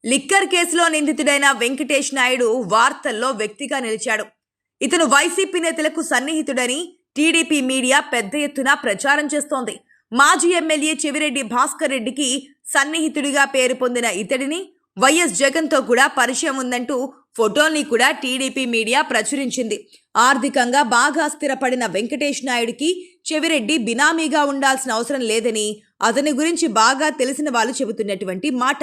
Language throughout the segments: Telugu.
లిక్కర్ కేసులో నిందితుడైన వెంకటేష్ నాయుడు వార్తల్లో వ్యక్తిగా నిలిచాడు. ఇతను వైసీపీ నేతలకు సన్నిహితుడని టీడీపీ మీడియా పెద్ద ఎత్తున ప్రచారం చేస్తోంది. మాజీ ఎమ్మెల్యే చెవిరెడ్డి భాస్కర్ రెడ్డికి సన్నిహితుడిగా పేరు పొందిన ఇతడిని వైఎస్ జగన్తో కూడా పరిచయం ఉందంటూ ఫోటోల్ని కూడా టీడీపీ మీడియా ప్రచురించింది. ఆర్థికంగా బాగా స్థిరపడిన వెంకటేష్ నాయుడికి చెవిరెడ్డి బినామీగా ఉండాల్సిన అవసరం లేదని అతని గురించి బాగా తెలిసిన వాళ్ళు చెబుతున్నటువంటి మాట.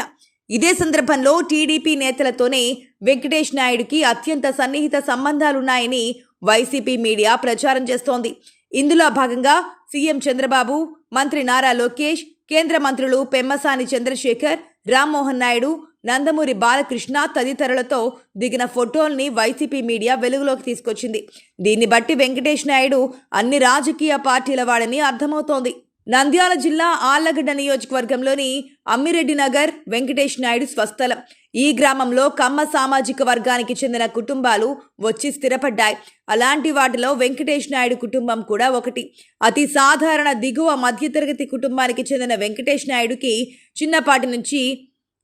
ఇదే సందర్భంలో టీడీపీ నేతలతోనే వెంకటేష్ నాయుడికి అత్యంత సన్నిహిత సంబంధాలున్నాయని వైసీపీ మీడియా ప్రచారం చేస్తోంది. ఇందులో భాగంగా సీఎం చంద్రబాబు, మంత్రి నారా లోకేష్, కేంద్ర మంత్రులు పెమ్మసాని చంద్రశేఖర్, రామ్మోహన్ నాయుడు, నందమూరి బాలకృష్ణ తదితరులతో దిగిన ఫోటోల్ని వైసీపీ మీడియా వెలుగులోకి తీసుకొచ్చింది. దీన్ని బట్టి వెంకటేష్ నాయుడు అన్ని రాజకీయ పార్టీల వాడని అర్థమవుతోంది. నంద్యాల జిల్లా ఆళ్లగడ్డ నియోజకవర్గంలోని అమ్మిరెడ్డి నగర్ వెంకటేష్ నాయుడు స్వస్థలం. ఈ గ్రామంలో కమ్మ సామాజిక వర్గానికి చెందిన కుటుంబాలు వచ్చి స్థిరపడ్డాయి. అలాంటి వాటిలో వెంకటేష్ నాయుడు కుటుంబం కూడా ఒకటి. అతి సాధారణ దిగువ మధ్యతరగతి కుటుంబానికి చెందిన వెంకటేష్ నాయుడుకి చిన్నపాటి నుంచి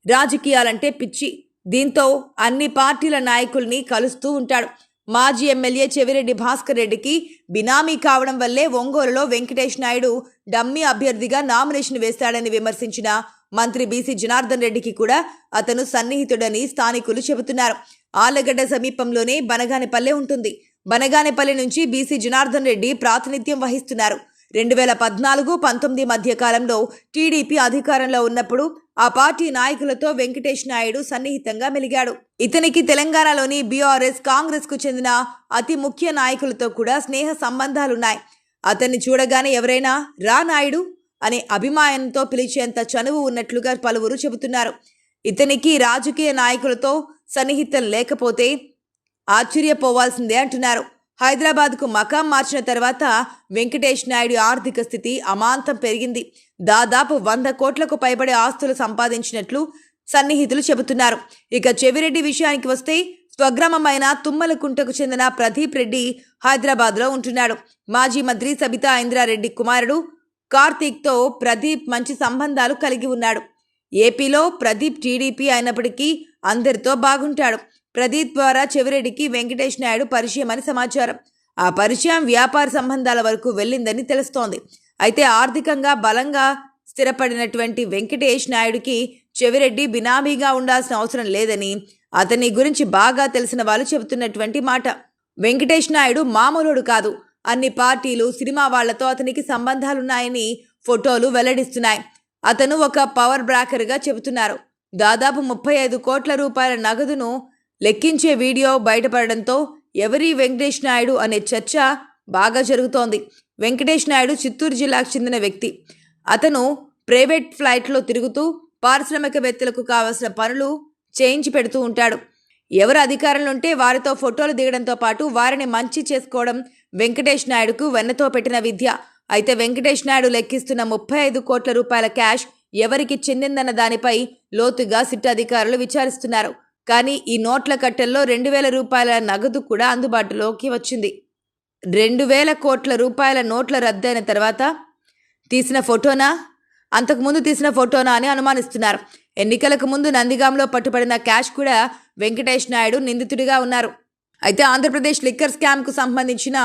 రాజకీయాలంటే పిచ్చి. దీంతో అన్ని పార్టీల నాయకుల్ని కలుస్తూ ఉంటాడు. మాజీ ఎమ్మెల్యే చెవిరెడ్డి భాస్కర్ రెడ్డికి బినామీ కావడం వల్లే ఒంగోలులో వెంకటేష్ నాయుడు డమ్మీ అభ్యర్థిగా నామినేషన్ వేశాడని విమర్శించిన మంత్రి బీసీ జనార్దన్ రెడ్డికి కూడా అతను సన్నిహితుడని స్థానికులు చెబుతున్నారు. ఆళ్లగడ్డ సమీపంలోనే బనగానేపల్లె ఉంటుంది. బనగానేపల్లె నుంచి బీసీ జనార్దన్ రెడ్డి ప్రాతినిధ్యం వహిస్తున్నారు. 2014-19 మధ్య కాలంలో టీడీపీ అధికారంలో ఉన్నప్పుడు ఆ పార్టీ నాయకులతో వెంకటేష్ నాయుడు సన్నిహితంగా మెలిగాడు. ఇతనికి తెలంగాణలోని బీఆర్ఎస్, కాంగ్రెస్ కు చెందిన అతి ముఖ్య నాయకులతో కూడా స్నేహ సంబంధాలున్నాయి. అతన్ని చూడగానే ఎవరైనా రా నాయుడు అనే అభిమానంతో పిలిచేంత చనువు ఉన్నట్లుగా పలువురు చెబుతున్నారు. ఇతనికి రాజకీయ నాయకులతో సన్నిహితం లేకపోతే ఆశ్చర్యపోవాల్సిందే అంటున్నారు. హైదరాబాద్కు మకాం మార్చిన తర్వాత వెంకటేష్ నాయుడు ఆర్థిక స్థితి అమాంతం పెరిగింది. దాదాపు 100 కోట్లకు పైబడే ఆస్తులు సంపాదించినట్లు సన్నిహితులు చెబుతున్నారు. ఇక చెవిరెడ్డి విషయానికి వస్తే స్వగ్రామమైన తుమ్మలకుంటకు చెందిన ప్రదీప్ రెడ్డి హైదరాబాద్లో ఉంటున్నాడు. మాజీ మంత్రి సబితా ఇంద్రారెడ్డి కుమారుడు కార్తీక్తో ప్రదీప్ మంచి సంబంధాలు కలిగి ఉన్నాడు. ఏపీలో ప్రదీప్ టీడీపీ అయినప్పటికీ అందరితో బాగుంటాడు. ప్రదీప్ ద్వారా చెవిరెడ్డికి వెంకటేష్ నాయుడు పరిచయం అని సమాచారం. ఆ పరిచయం వ్యాపార సంబంధాల వరకు వెళ్ళిందని తెలుస్తోంది. అయితే ఆర్థికంగా బలంగా స్థిరపడినటువంటి వెంకటేష్ నాయుడికి చెవిరెడ్డి బినామీగా ఉండాల్సిన అవసరం లేదని అతని గురించి బాగా తెలిసిన వాళ్ళు చెబుతున్నటువంటి మాట. వెంకటేష్ నాయుడు మామూలుడు కాదు. అన్ని పార్టీలు, సినిమా వాళ్లతో అతనికి సంబంధాలున్నాయని ఫోటోలు వెల్లడిస్తున్నాయి. అతను ఒక పవర్ బ్రోకర్గా చెబుతున్నారు. దాదాపు 35 కోట్ల రూపాయల నగదును లెక్కించే వీడియో బయటపడడంతో ఎవరి వెంకటేష్ నాయుడు అనే చర్చ బాగా జరుగుతోంది. వెంకటేష్ నాయుడు చిత్తూరు జిల్లాకు చెందిన వ్యక్తి. అతను ప్రైవేట్ ఫ్లైట్లో తిరుగుతూ పారిశ్రామికవేత్తలకు కావాల్సిన పనులు చేయించి పెడుతూ ఉంటాడు. ఎవరు అధికారంలో ఉంటే వారితో ఫోటోలు దిగడంతో పాటు వారిని మంచి చేసుకోవడం వెంకటేష్ నాయుడుకు వెన్నతో పెట్టిన విద్య. అయితే వెంకటేష్ నాయుడు లెక్కిస్తున్న 35 కోట్ల రూపాయల క్యాష్ ఎవరికి చెందిందన్న దానిపై లోతుగా సిట్ అధికారులు విచారిస్తున్నారు. కానీ ఈ నోట్ల కట్టెల్లో 2000 రూపాయల నగదు కూడా అందుబాటులోకి వచ్చింది. 2000 కోట్ల రూపాయల నోట్ల రద్దయిన తర్వాత తీసిన ఫోటోనా, అంతకుముందు తీసిన ఫోటోనా అని అనుమానిస్తున్నారు. ఎన్నికలకు ముందు నందిగాంలో పట్టుబడిన క్యాష్ కూడా వెంకటేష్ నాయుడు నిందితుడిగా ఉన్నారు. అయితే ఆంధ్రప్రదేశ్ లిక్కర్ స్కామ్కు సంబంధించిన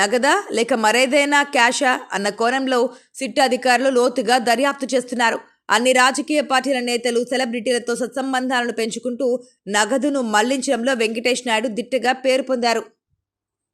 నగదా లేక మరేదైనా క్యాషా అన్న కోణంలో సిట్ అధికారులు లోతుగా దర్యాప్తు చేస్తున్నారు. అన్ని రాజకీయ పార్టీల నేతలు, సెలబ్రిటీలతో సత్సంబంధాలను పెంచుకుంటూ నగదును మళ్లించడంలో వెంకటేష్ నాయుడు దిట్టగా పేరు పొందారు.